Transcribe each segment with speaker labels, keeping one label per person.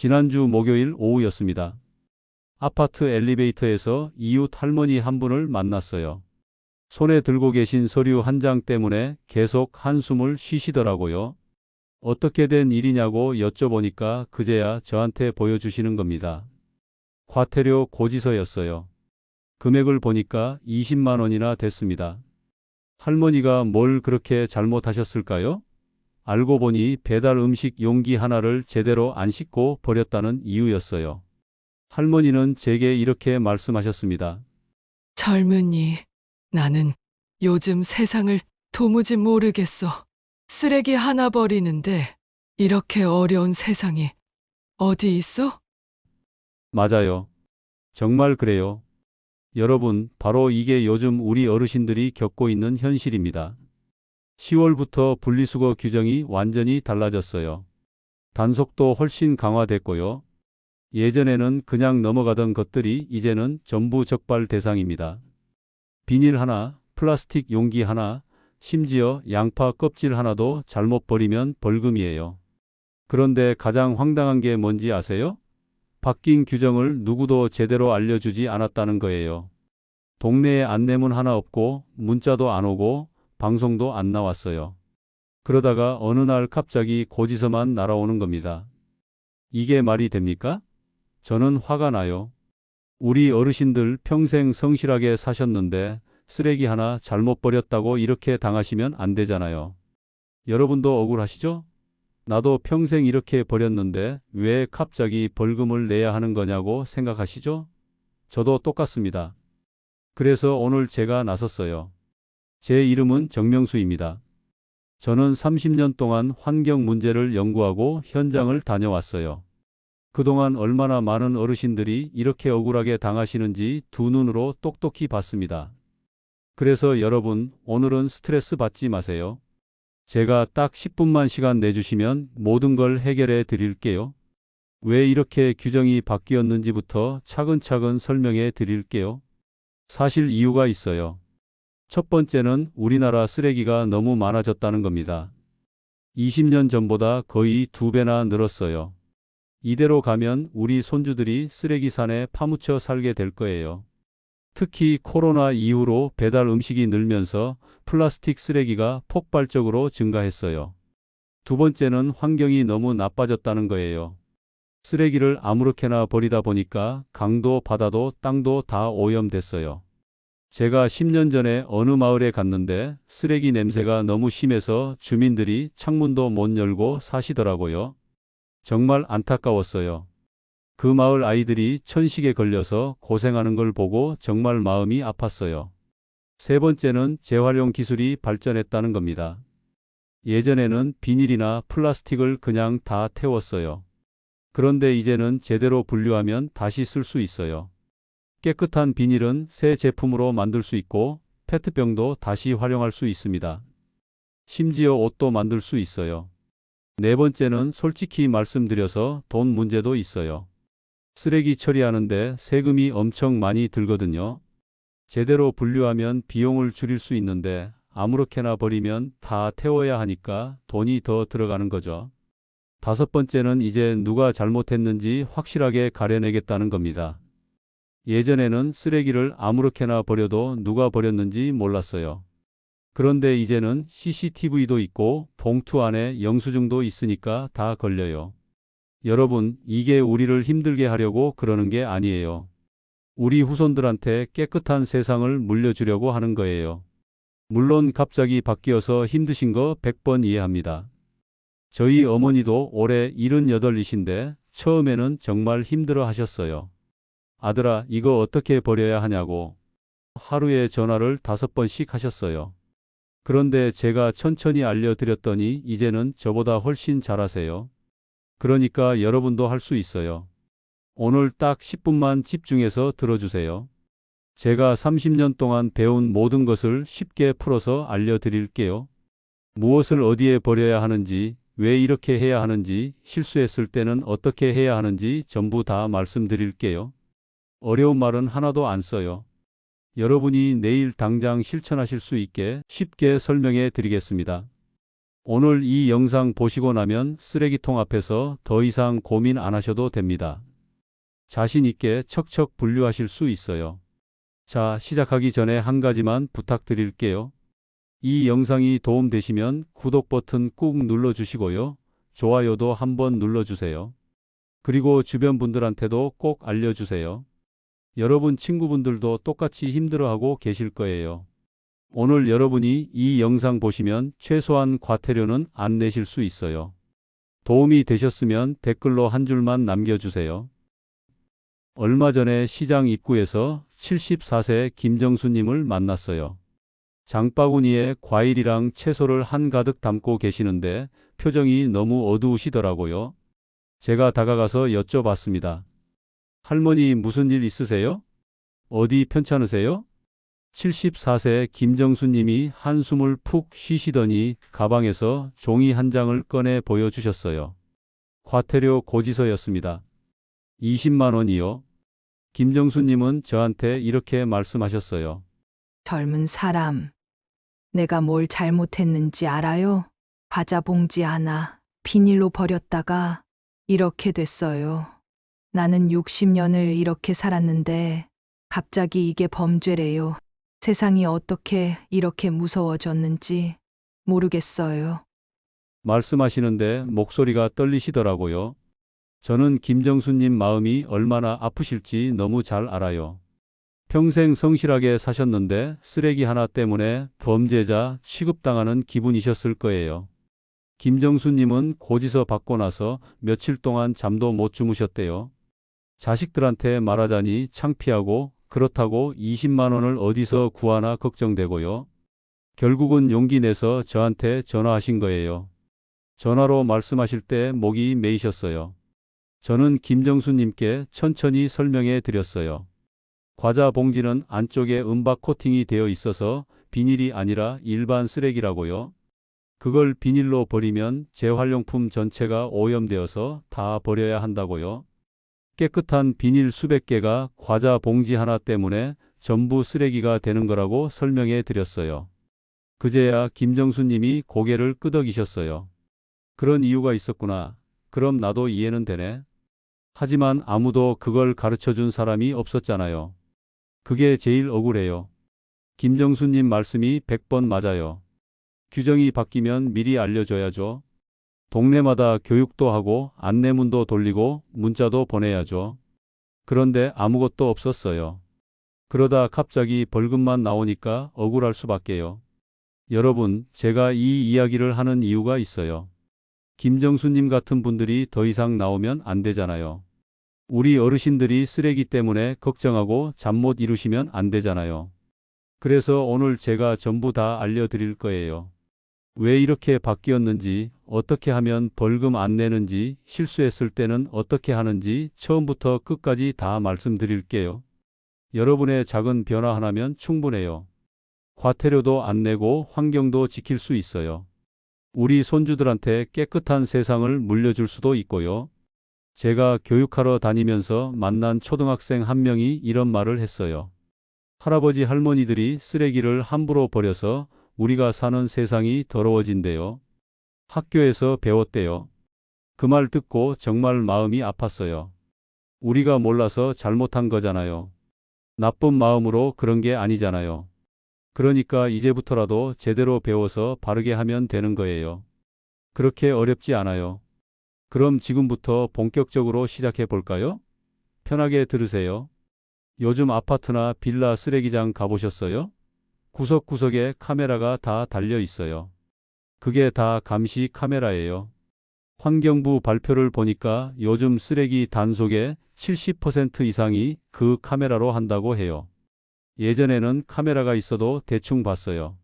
Speaker 1: 지난주 목요일 오후였습니다. 아파트 엘리베이터에서 이웃 할머니 한 분을 만났어요. 손에 들고 계신 서류 한 장 때문에 계속 한숨을 쉬시더라고요. 어떻게 된 일이냐고 여쭤보니까 그제야 저한테 보여주시는 겁니다. 과태료 고지서였어요. 금액을 보니까 20만 원이나 됐습니다. 할머니가 뭘 그렇게 잘못하셨을까요? 알고 보니 배달 음식 용기 하나를 제대로 안 씻고 버렸다는 이유였어요. 할머니는 제게 이렇게 말씀하셨습니다.
Speaker 2: 젊은이, 나는 요즘 세상을 도무지 모르겠어. 쓰레기 하나 버리는데 이렇게 어려운 세상이 어디 있어?
Speaker 1: 맞아요. 정말 그래요. 여러분, 바로 이게 요즘 우리 어르신들이 겪고 있는 현실입니다. 10월부터 분리수거 규정이 완전히 달라졌어요. 단속도 훨씬 강화됐고요. 예전에는 그냥 넘어가던 것들이 이제는 전부 적발 대상입니다. 비닐 하나, 플라스틱 용기 하나, 심지어 양파 껍질 하나도 잘못 버리면 벌금이에요. 그런데 가장 황당한 게 뭔지 아세요? 바뀐 규정을 누구도 제대로 알려주지 않았다는 거예요. 동네에 안내문 하나 없고 문자도 안 오고 방송도 안 나왔어요. 그러다가 어느 날 갑자기 고지서만 날아오는 겁니다. 이게 말이 됩니까? 저는 화가 나요. 우리 어르신들 평생 성실하게 사셨는데 쓰레기 하나 잘못 버렸다고 이렇게 당하시면 안 되잖아요. 여러분도 억울하시죠? 나도 평생 이렇게 버렸는데 왜 갑자기 벌금을 내야 하는 거냐고 생각하시죠? 저도 똑같습니다. 그래서 오늘 제가 나섰어요. 제 이름은 정명수입니다. 저는 30년 동안 환경 문제를 연구하고 현장을 다녀왔어요. 그동안 얼마나 많은 어르신들이 이렇게 억울하게 당하시는지 두 눈으로 똑똑히 봤습니다. 그래서 여러분, 오늘은 스트레스 받지 마세요. 제가 딱 10분만 시간 내주시면 모든 걸 해결해 드릴게요. 왜 이렇게 규정이 바뀌었는지부터 차근차근 설명해 드릴게요. 사실 이유가 있어요. 첫 번째는 우리나라 쓰레기가 너무 많아졌다는 겁니다. 20년 전보다 거의 2배나 늘었어요. 이대로 가면 우리 손주들이 쓰레기산에 파묻혀 살게 될 거예요. 특히 코로나 이후로 배달 음식이 늘면서 플라스틱 쓰레기가 폭발적으로 증가했어요. 두 번째는 환경이 너무 나빠졌다는 거예요. 쓰레기를 아무렇게나 버리다 보니까 강도, 바다도, 땅도 다 오염됐어요. 제가 10년 전에 어느 마을에 갔는데 쓰레기 냄새가 너무 심해서 주민들이 창문도 못 열고 사시더라고요. 정말 안타까웠어요. 그 마을 아이들이 천식에 걸려서 고생하는 걸 보고 정말 마음이 아팠어요. 세 번째는 재활용 기술이 발전했다는 겁니다. 예전에는 비닐이나 플라스틱을 그냥 다 태웠어요. 그런데 이제는 제대로 분류하면 다시 쓸 수 있어요. 깨끗한 비닐은 새 제품으로 만들 수 있고 페트병도 다시 활용할 수 있습니다. 심지어 옷도 만들 수 있어요. 네 번째는 솔직히 말씀드려서 돈 문제도 있어요. 쓰레기 처리하는데 세금이 엄청 많이 들거든요. 제대로 분류하면 비용을 줄일 수 있는데 아무렇게나 버리면 다 태워야 하니까 돈이 더 들어가는 거죠. 다섯 번째는 이제 누가 잘못했는지 확실하게 가려내겠다는 겁니다. 예전에는 쓰레기를 아무렇게나 버려도 누가 버렸는지 몰랐어요. 그런데 이제는 CCTV도 있고 봉투 안에 영수증도 있으니까 다 걸려요. 여러분, 이게 우리를 힘들게 하려고 그러는 게 아니에요. 우리 후손들한테 깨끗한 세상을 물려주려고 하는 거예요. 물론 갑자기 바뀌어서 힘드신 거 100번 이해합니다. 저희 어머니도 올해 78이신데 처음에는 정말 힘들어 하셨어요. 아들아, 이거 어떻게 버려야 하냐고 하루에 전화를 5번씩 하셨어요. 그런데 제가 천천히 알려드렸더니 이제는 저보다 훨씬 잘하세요. 그러니까 여러분도 할 수 있어요. 오늘 딱 10분만 집중해서 들어주세요. 제가 30년 동안 배운 모든 것을 쉽게 풀어서 알려드릴게요. 무엇을 어디에 버려야 하는지, 왜 이렇게 해야 하는지, 실수했을 때는 어떻게 해야 하는지 전부 다 말씀드릴게요. 어려운 말은 하나도 안 써요. 여러분이 내일 당장 실천하실 수 있게 쉽게 설명해 드리겠습니다. 오늘 이 영상 보시고 나면 쓰레기통 앞에서 더 이상 고민 안 하셔도 됩니다. 자신 있게 척척 분류하실 수 있어요. 자, 시작하기 전에 한 가지만 부탁드릴게요. 이 영상이 도움되시면 구독 버튼 꾹 눌러주시고요. 좋아요도 한번 눌러주세요. 그리고 주변 분들한테도 꼭 알려주세요. 여러분 친구분들도 똑같이 힘들어하고 계실 거예요. 오늘 여러분이 이 영상 보시면 최소한 과태료는 안 내실 수 있어요. 도움이 되셨으면 댓글로 한 줄만 남겨주세요. 얼마 전에 시장 입구에서 74세 김정수님을 만났어요. 장바구니에 과일이랑 채소를 한가득 담고 계시는데 표정이 너무 어두우시더라고요. 제가 다가가서 여쭤봤습니다. 할머니 무슨 일 있으세요? 어디 편찮으세요? 74세 김정수님이 한숨을 푹 쉬시더니 가방에서 종이 한 장을 꺼내 보여주셨어요. 과태료 고지서였습니다. 20만 원이요. 김정수님은 저한테 이렇게 말씀하셨어요.
Speaker 3: 젊은 사람, 내가 뭘 잘못했는지 알아요? 과자 봉지 하나 비닐로 버렸다가 이렇게 됐어요. 나는 60년을 이렇게 살았는데 갑자기 이게 범죄래요. 세상이 어떻게 이렇게 무서워졌는지 모르겠어요.
Speaker 1: 말씀하시는데 목소리가 떨리시더라고요. 저는 김정수님 마음이 얼마나 아프실지 너무 잘 알아요. 평생 성실하게 사셨는데 쓰레기 하나 때문에 범죄자 취급당하는 기분이셨을 거예요. 김정수님은 고지서 받고 나서 며칠 동안 잠도 못 주무셨대요. 자식들한테 말하자니 창피하고 그렇다고 20만 원을 어디서 구하나 걱정되고요. 결국은 용기 내서 저한테 전화하신 거예요. 전화로 말씀하실 때 목이 메이셨어요. 저는 김정수님께 천천히 설명해 드렸어요. 과자 봉지는 안쪽에 은박 코팅이 되어 있어서 비닐이 아니라 일반 쓰레기라고요. 그걸 비닐로 버리면 재활용품 전체가 오염되어서 다 버려야 한다고요. 깨끗한 비닐 수백 개가 과자 봉지 하나 때문에 전부 쓰레기가 되는 거라고 설명해 드렸어요. 그제야 김정수님이 고개를 끄덕이셨어요. 그런 이유가 있었구나. 그럼 나도 이해는 되네. 하지만 아무도 그걸 가르쳐 준 사람이 없었잖아요. 그게 제일 억울해요. 김정수님 말씀이 100번 맞아요. 규정이 바뀌면 미리 알려줘야죠. 동네마다 교육도 하고 안내문도 돌리고 문자도 보내야죠. 그런데 아무것도 없었어요. 그러다 갑자기 벌금만 나오니까 억울할 수밖에요. 여러분, 제가 이 이야기를 하는 이유가 있어요. 김정수님 같은 분들이 더 이상 나오면 안 되잖아요. 우리 어르신들이 쓰레기 때문에 걱정하고 잠 못 이루시면 안 되잖아요. 그래서 오늘 제가 전부 다 알려드릴 거예요. 왜 이렇게 바뀌었는지, 어떻게 하면 벌금 안 내는지, 실수했을 때는 어떻게 하는지 처음부터 끝까지 다 말씀드릴게요. 여러분의 작은 변화 하나면 충분해요. 과태료도 안 내고 환경도 지킬 수 있어요. 우리 손주들한테 깨끗한 세상을 물려줄 수도 있고요. 제가 교육하러 다니면서 만난 초등학생 한 명이 이런 말을 했어요. 할아버지 할머니들이 쓰레기를 함부로 버려서 우리가 사는 세상이 더러워진대요. 학교에서 배웠대요. 그 말 듣고 정말 마음이 아팠어요. 우리가 몰라서 잘못한 거잖아요. 나쁜 마음으로 그런 게 아니잖아요. 그러니까 이제부터라도 제대로 배워서 바르게 하면 되는 거예요. 그렇게 어렵지 않아요. 그럼 지금부터 본격적으로 시작해 볼까요? 편하게 들으세요. 요즘 아파트나 빌라 쓰레기장 가보셨어요? 구석구석에 카메라가 다 달려 있어요. 그게 다 감시 카메라예요. 환경부 발표를 보니까 요즘 쓰레기 단속의 70% 이상이 그 카메라로 한다고 해요. 예전에는 카메라가 있어도 대충 봤어요.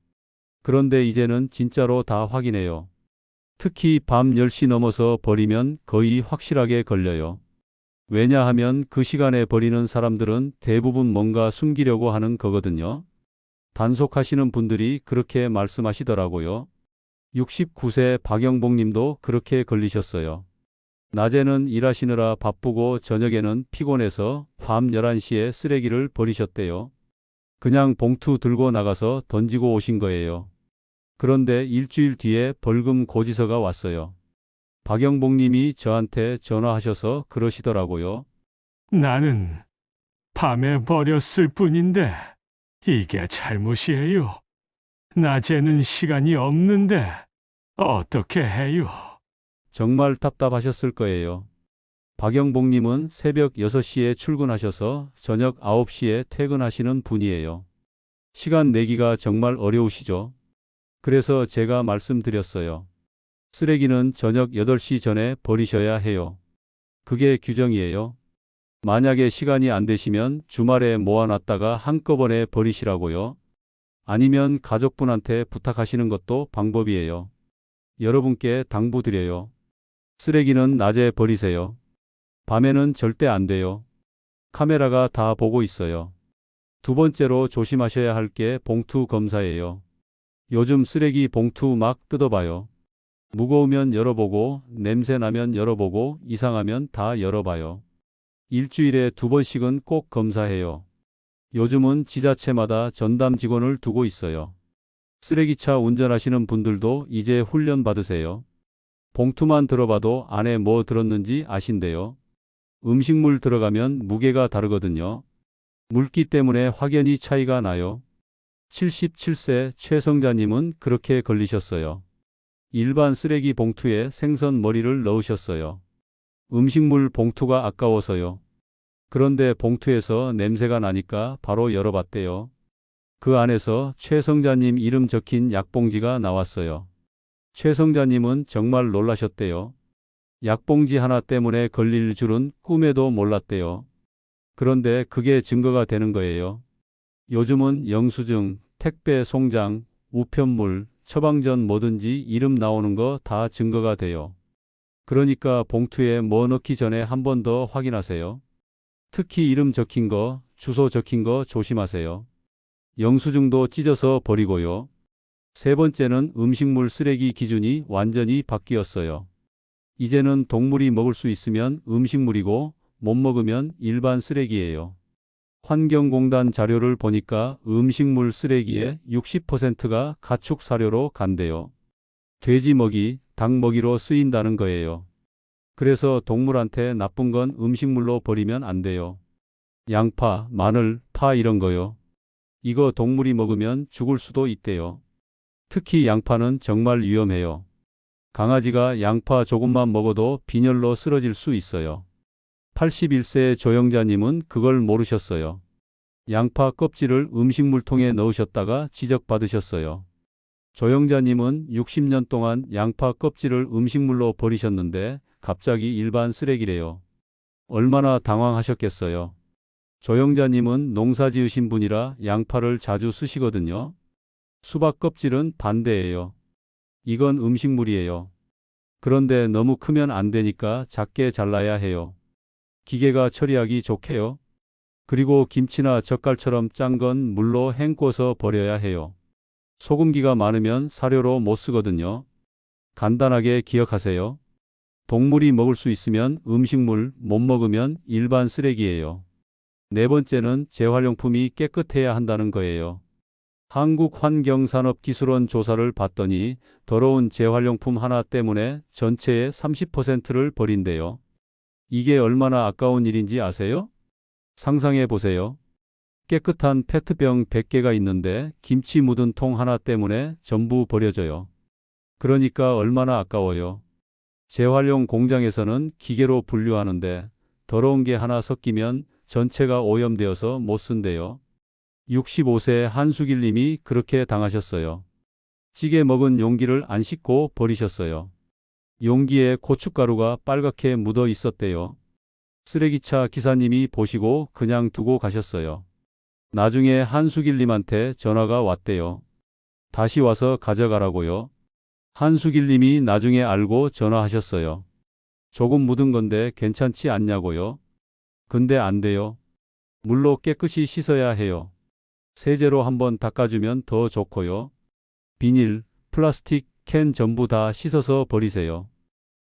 Speaker 1: 그런데 이제는 진짜로 다 확인해요. 특히 밤 10시 넘어서 버리면 거의 확실하게 걸려요. 왜냐하면 그 시간에 버리는 사람들은 대부분 뭔가 숨기려고 하는 거거든요. 단속하시는 분들이 그렇게 말씀하시더라고요. 69세 박영복 님도 그렇게 걸리셨어요. 낮에는 일하시느라 바쁘고 저녁에는 피곤해서 밤 11시에 쓰레기를 버리셨대요. 그냥 봉투 들고 나가서 던지고 오신 거예요. 그런데 일주일 뒤에 벌금 고지서가 왔어요. 박영복님이 저한테 전화하셔서 그러시더라고요.
Speaker 4: 나는 밤에 버렸을 뿐인데 이게 잘못이에요. 낮에는 시간이 없는데 어떻게 해요?
Speaker 1: 정말 답답하셨을 거예요. 박영복님은 새벽 6시에 출근하셔서 저녁 9시에 퇴근하시는 분이에요. 시간 내기가 정말 어려우시죠? 그래서 제가 말씀드렸어요. 쓰레기는 저녁 8시 전에 버리셔야 해요. 그게 규정이에요. 만약에 시간이 안 되시면 주말에 모아놨다가 한꺼번에 버리시라고요. 아니면 가족분한테 부탁하시는 것도 방법이에요. 여러분께 당부드려요. 쓰레기는 낮에 버리세요. 밤에는 절대 안 돼요. 카메라가 다 보고 있어요. 두 번째로 조심하셔야 할 게 봉투 검사예요. 요즘 쓰레기 봉투 막 뜯어봐요. 무거우면 열어보고, 냄새 나면 열어보고, 이상하면 다 열어봐요. 일주일에 2번씩은 꼭 검사해요. 요즘은 지자체마다 전담 직원을 두고 있어요. 쓰레기차 운전하시는 분들도 이제 훈련 받으세요. 봉투만 들어봐도 안에 뭐 들었는지 아신대요. 음식물 들어가면 무게가 다르거든요. 물기 때문에 확연히 차이가 나요. 77세 최성자님은 그렇게 걸리셨어요. 일반 쓰레기 봉투에 생선 머리를 넣으셨어요. 음식물 봉투가 아까워서요. 그런데 봉투에서 냄새가 나니까 바로 열어봤대요. 그 안에서 최성자님 이름 적힌 약봉지가 나왔어요. 최성자님은 정말 놀라셨대요. 약봉지 하나 때문에 걸릴 줄은 꿈에도 몰랐대요. 그런데 그게 증거가 되는 거예요. 요즘은 영수증, 택배 송장, 우편물, 처방전 뭐든지 이름 나오는 거 다 증거가 돼요. 그러니까 봉투에 뭐 넣기 전에 한 번 더 확인하세요. 특히 이름 적힌 거, 주소 적힌 거 조심하세요. 영수증도 찢어서 버리고요. 세 번째는 음식물 쓰레기 기준이 완전히 바뀌었어요. 이제는 동물이 먹을 수 있으면 음식물이고 못 먹으면 일반 쓰레기예요. 환경공단 자료를 보니까 음식물 쓰레기의 60%가 가축 사료로 간대요. 돼지 먹이, 닭 먹이로 쓰인다는 거예요. 그래서 동물한테 나쁜 건 음식물로 버리면 안 돼요. 양파, 마늘, 파 이런 거요. 이거 동물이 먹으면 죽을 수도 있대요. 특히 양파는 정말 위험해요. 강아지가 양파 조금만 먹어도 빈혈로 쓰러질 수 있어요. 81세 조영자님은 그걸 모르셨어요. 양파 껍질을 음식물통에 넣으셨다가 지적받으셨어요. 조영자님은 60년 동안 양파 껍질을 음식물로 버리셨는데 갑자기 일반 쓰레기래요. 얼마나 당황하셨겠어요. 조영자님은 농사 지으신 분이라 양파를 자주 쓰시거든요. 수박 껍질은 반대예요. 이건 음식물이에요. 그런데 너무 크면 안 되니까 작게 잘라야 해요. 기계가 처리하기 좋게요. 그리고 김치나 젓갈처럼 짠 건 물로 헹궈서 버려야 해요. 소금기가 많으면 사료로 못 쓰거든요. 간단하게 기억하세요. 동물이 먹을 수 있으면 음식물, 못 먹으면 일반 쓰레기예요. 네 번째는 재활용품이 깨끗해야 한다는 거예요. 한국환경산업기술원 조사를 봤더니 더러운 재활용품 하나 때문에 전체의 30%를 버린대요. 이게 얼마나 아까운 일인지 아세요? 상상해 보세요. 깨끗한 페트병 100개가 있는데 김치 묻은 통 하나 때문에 전부 버려져요. 그러니까 얼마나 아까워요. 재활용 공장에서는 기계로 분류하는데 더러운 게 하나 섞이면 전체가 오염되어서 못 쓴대요. 65세 한수길 님이 그렇게 당하셨어요. 찌개 먹은 용기를 안 씻고 버리셨어요. 용기에 고춧가루가 빨갛게 묻어 있었대요. 쓰레기차 기사님이 보시고 그냥 두고 가셨어요. 나중에 한수길 님한테 전화가 왔대요. 다시 와서 가져가라고요. 한수길 님이 나중에 알고 전화하셨어요. 조금 묻은 건데 괜찮지 않냐고요. 근데 안 돼요. 물로 깨끗이 씻어야 해요. 세제로 한번 닦아주면 더 좋고요. 비닐, 플라스틱, 캔 전부 다 씻어서 버리세요.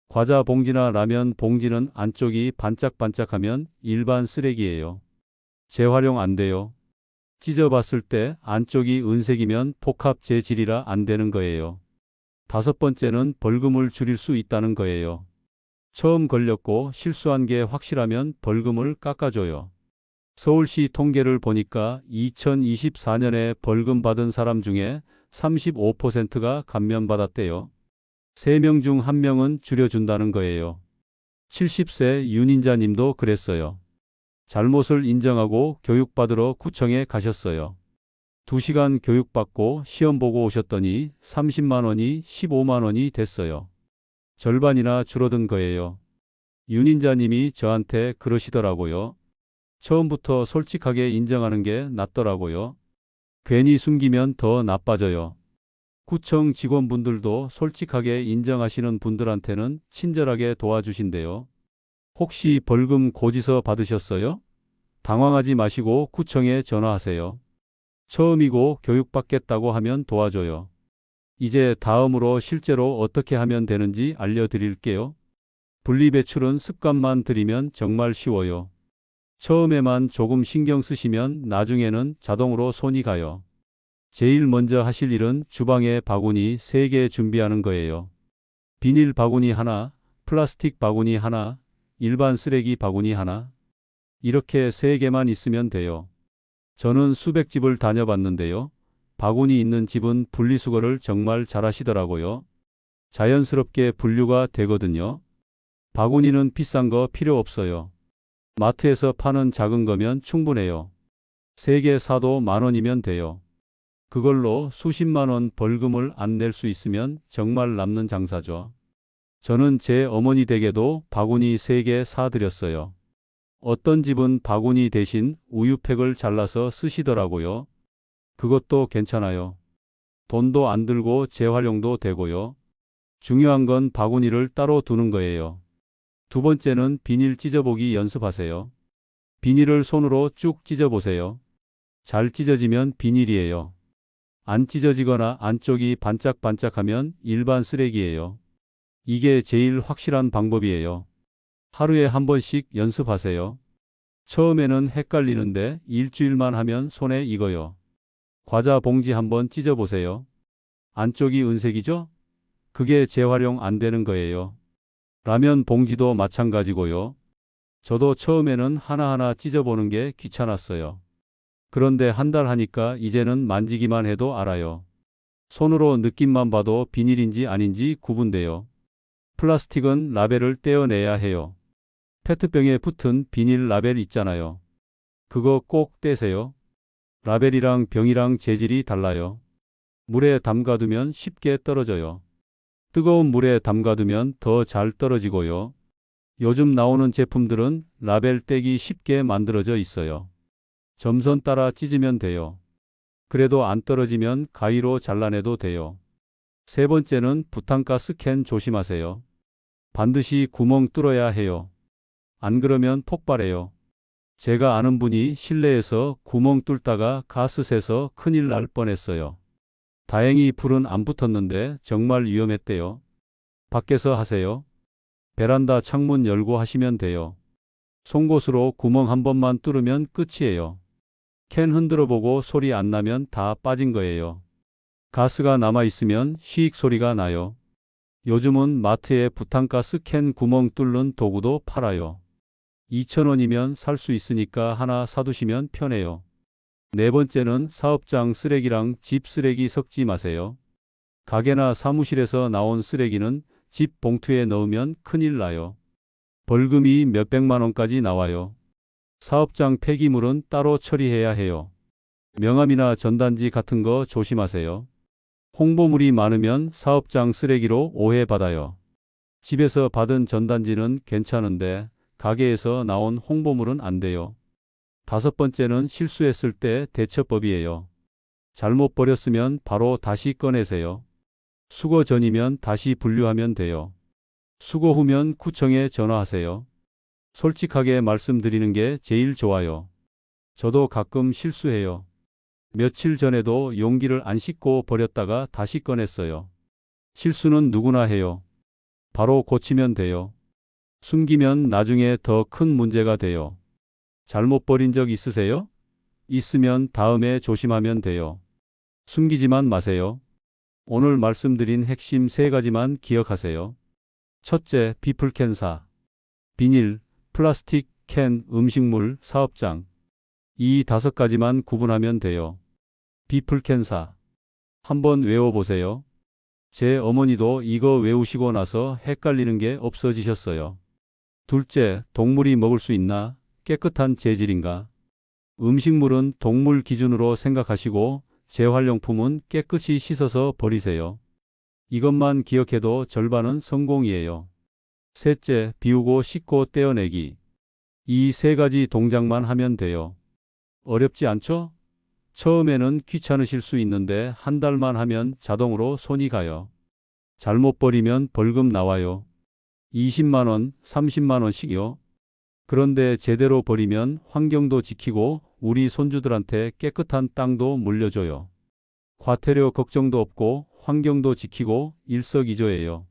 Speaker 1: 과자 봉지나 라면 봉지는 안쪽이 반짝반짝하면 일반 쓰레기예요. 재활용 안 돼요. 찢어봤을 때 안쪽이 은색이면 복합 재질이라 안 되는 거예요. 5번째는 벌금을 줄일 수 있다는 거예요. 처음 걸렸고 실수한 게 확실하면 벌금을 깎아줘요. 서울시 통계를 보니까 2024년에 벌금 받은 사람 중에 35%가 감면받았대요. 3명 중 1명은 줄여준다는 거예요. 70세 윤인자님도 그랬어요. 잘못을 인정하고 교육받으러 구청에 가셨어요. 2시간 교육받고 시험 보고 오셨더니 30만 원이 15만 원이 됐어요. 절반이나 줄어든 거예요. 윤인자님이 저한테 그러시더라고요. 처음부터 솔직하게 인정하는 게 낫더라고요. 괜히 숨기면 더 나빠져요. 구청 직원분들도 솔직하게 인정하시는 분들한테는 친절하게 도와주신대요. 혹시 벌금 고지서 받으셨어요? 당황하지 마시고 구청에 전화하세요. 처음이고 교육받겠다고 하면 도와줘요. 이제 다음으로 실제로 어떻게 하면 되는지 알려드릴게요. 분리배출은 습관만 들이면 정말 쉬워요. 처음에만 조금 신경 쓰시면 나중에는 자동으로 손이 가요. 제일 먼저 하실 일은 주방에 바구니 3개 준비하는 거예요. 비닐 바구니 하나, 플라스틱 바구니 하나, 일반 쓰레기 바구니 하나. 이렇게 3개만 있으면 돼요. 저는 수백 집을 다녀봤는데요. 바구니 있는 집은 분리수거를 정말 잘하시더라고요. 자연스럽게 분류가 되거든요. 바구니는 비싼 거 필요 없어요. 마트에서 파는 작은 거면 충분해요. 3개 사도 10,000원이면 돼요. 그걸로 수십만 원 벌금을 안 낼 수 있으면 정말 남는 장사죠. 저는 제 어머니 댁에도 바구니 3개 사드렸어요. 어떤 집은 바구니 대신 우유팩을 잘라서 쓰시더라고요. 그것도 괜찮아요. 돈도 안 들고 재활용도 되고요. 중요한 건 바구니를 따로 두는 거예요. 2번째는 비닐 찢어보기 연습하세요. 비닐을 손으로 쭉 찢어보세요. 잘 찢어지면 비닐이에요. 안 찢어지거나 안쪽이 반짝반짝하면 일반 쓰레기예요. 이게 제일 확실한 방법이에요. 하루에 한 번씩 연습하세요. 처음에는 헷갈리는데 일주일만 하면 손에 익어요. 과자 봉지 한번 찢어보세요. 안쪽이 은색이죠? 그게 재활용 안 되는 거예요. 라면 봉지도 마찬가지고요. 저도 처음에는 하나하나 찢어보는 게 귀찮았어요. 그런데 한 달 하니까 이제는 만지기만 해도 알아요. 손으로 느낌만 봐도 비닐인지 아닌지 구분돼요. 플라스틱은 라벨을 떼어내야 해요. 페트병에 붙은 비닐 라벨 있잖아요. 그거 꼭 떼세요. 라벨이랑 병이랑 재질이 달라요. 물에 담가두면 쉽게 떨어져요. 뜨거운 물에 담가두면 더 잘 떨어지고요. 요즘 나오는 제품들은 라벨 떼기 쉽게 만들어져 있어요. 점선 따라 찢으면 돼요. 그래도 안 떨어지면 가위로 잘라내도 돼요. 3번째는 부탄가스 캔 조심하세요. 반드시 구멍 뚫어야 해요. 안 그러면 폭발해요. 제가 아는 분이 실내에서 구멍 뚫다가 가스 새서 큰일 날 뻔했어요. 다행히 불은 안 붙었는데 정말 위험했대요. 밖에서 하세요. 베란다 창문 열고 하시면 돼요. 송곳으로 구멍 한 번만 뚫으면 끝이에요. 캔 흔들어 보고 소리 안 나면 다 빠진 거예요. 가스가 남아있으면 휘익 소리가 나요. 요즘은 마트에 부탄가스 캔 구멍 뚫는 도구도 팔아요. 2,000원이면 살 수 있으니까 하나 사두시면 편해요. 4번째는 사업장 쓰레기랑 집 쓰레기 섞지 마세요. 가게나 사무실에서 나온 쓰레기는 집 봉투에 넣으면 큰일 나요. 벌금이 몇백만 원까지 나와요. 사업장 폐기물은 따로 처리해야 해요. 명함이나 전단지 같은 거 조심하세요. 홍보물이 많으면 사업장 쓰레기로 오해받아요. 집에서 받은 전단지는 괜찮은데 가게에서 나온 홍보물은 안 돼요. 5번째는 실수했을 때 대처법이에요. 잘못 버렸으면 바로 다시 꺼내세요. 수거 전이면 다시 분류하면 돼요. 수거 후면 구청에 전화하세요. 솔직하게 말씀드리는 게 제일 좋아요. 저도 가끔 실수해요. 며칠 전에도 용기를 안 씻고 버렸다가 다시 꺼냈어요. 실수는 누구나 해요. 바로 고치면 돼요. 숨기면 나중에 더 큰 문제가 돼요. 잘못 버린 적 있으세요? 있으면 다음에 조심하면 돼요. 숨기지만 마세요. 오늘 말씀드린 핵심 3가지만 기억하세요. 첫째, 비플캔사. 비닐, 플라스틱, 캔, 음식물, 사업장. 이 5가지만 구분하면 돼요. 비플캔사. 한번 외워보세요. 제 어머니도 이거 외우시고 나서 헷갈리는 게 없어지셨어요. 둘째, 동물이 먹을 수 있나? 깨끗한 재질인가? 음식물은 동물 기준으로 생각하시고 재활용품은 깨끗이 씻어서 버리세요. 이것만 기억해도 절반은 성공이에요. 셋째, 비우고 씻고 떼어내기. 이 3가지 동작만 하면 돼요. 어렵지 않죠? 처음에는 귀찮으실 수 있는데 한 달만 하면 자동으로 손이 가요. 잘못 버리면 벌금 나와요. 20만 원, 30만 원씩요. 그런데 제대로 버리면 환경도 지키고 우리 손주들한테 깨끗한 땅도 물려줘요. 과태료 걱정도 없고 환경도 지키고 일석이조예요.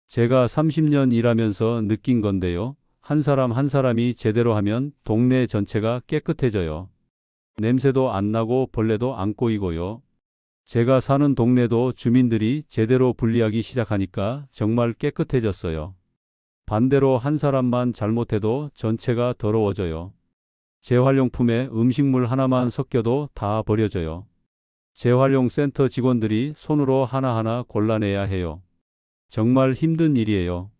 Speaker 1: 제가 30년 일하면서 느낀 건데요. 한 사람 한 사람이 제대로 하면 동네 전체가 깨끗해져요. 냄새도 안 나고 벌레도 안 꼬이고요. 제가 사는 동네도 주민들이 제대로 분리하기 시작하니까 정말 깨끗해졌어요. 반대로 한 사람만 잘못해도 전체가 더러워져요. 재활용품에 음식물 하나만 섞여도 다 버려져요. 재활용 센터 직원들이 손으로 하나하나 골라내야 해요. 정말 힘든 일이에요.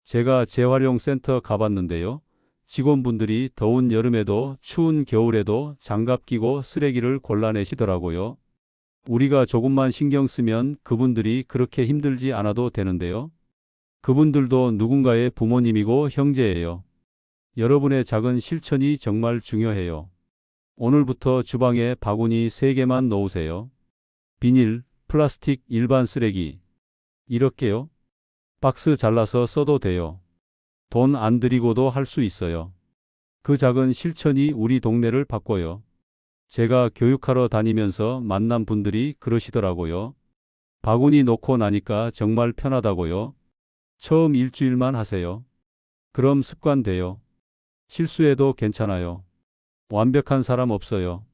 Speaker 1: 제가 재활용 센터 가봤는데요. 직원분들이 더운 여름에도 추운 겨울에도 장갑 끼고 쓰레기를 골라내시더라고요. 우리가 조금만 신경 쓰면 그분들이 그렇게 힘들지 않아도 되는데요. 그분들도 누군가의 부모님이고 형제예요. 여러분의 작은 실천이 정말 중요해요. 오늘부터 주방에 바구니 3개만 놓으세요. 비닐, 플라스틱, 일반 쓰레기. 이렇게요. 박스 잘라서 써도 돼요. 돈 안 들이고도 할 수 있어요. 그 작은 실천이 우리 동네를 바꿔요. 제가 교육하러 다니면서 만난 분들이 그러시더라고요. 바구니 놓고 나니까 정말 편하다고요. 처음 일주일만 하세요. 그럼 습관 돼요. 실수해도 괜찮아요. 완벽한 사람 없어요.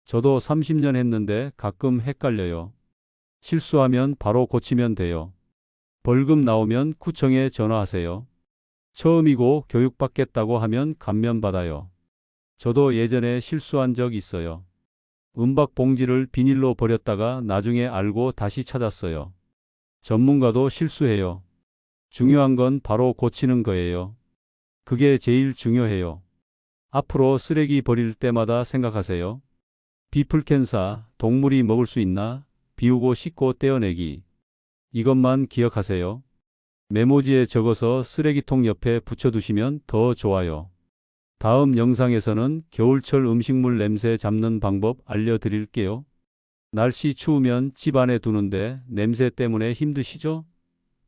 Speaker 1: 저도 30년 했는데 가끔 헷갈려요. 실수하면 바로 고치면 돼요. 벌금 나오면 구청에 전화하세요. 처음이고 교육받겠다고 하면 감면받아요. 저도 예전에 실수한 적 있어요. 은박 봉지를 비닐로 버렸다가 나중에 알고 다시 찾았어요. 전문가도 실수해요. 중요한 건 바로 고치는 거예요. 그게 제일 중요해요. 앞으로 쓰레기 버릴 때마다 생각하세요. 비플캔사, 동물이 먹을 수 있나? 비우고 씻고 떼어내기. 이것만 기억하세요. 메모지에 적어서 쓰레기통 옆에 붙여두시면 더 좋아요. 다음 영상에서는 겨울철 음식물 냄새 잡는 방법 알려드릴게요. 날씨 추우면 집 안에 두는데 냄새 때문에 힘드시죠?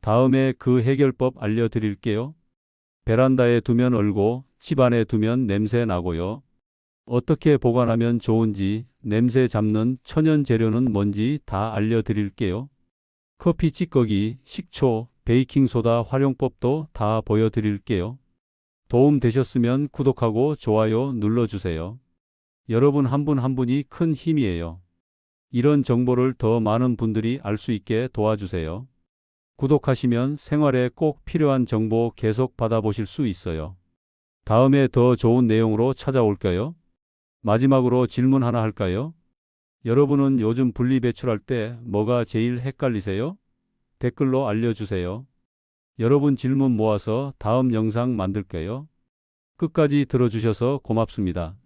Speaker 1: 다음에 그 해결법 알려드릴게요. 베란다에 두면 얼고 집 안에 두면 냄새 나고요. 어떻게 보관하면 좋은지, 냄새 잡는 천연 재료는 뭔지 다 알려드릴게요. 커피 찌꺼기, 식초, 베이킹소다 활용법도 다 보여드릴게요. 도움 되셨으면 구독하고 좋아요 눌러주세요. 여러분 한 분 한 분이 큰 힘이에요. 이런 정보를 더 많은 분들이 알 수 있게 도와주세요. 구독하시면 생활에 꼭 필요한 정보 계속 받아보실 수 있어요. 다음에 더 좋은 내용으로 찾아올까요? 마지막으로 질문 하나 할까요? 여러분은 요즘 분리배출할 때 뭐가 제일 헷갈리세요? 댓글로 알려주세요. 여러분 질문 모아서 다음 영상 만들게요. 끝까지 들어주셔서 고맙습니다.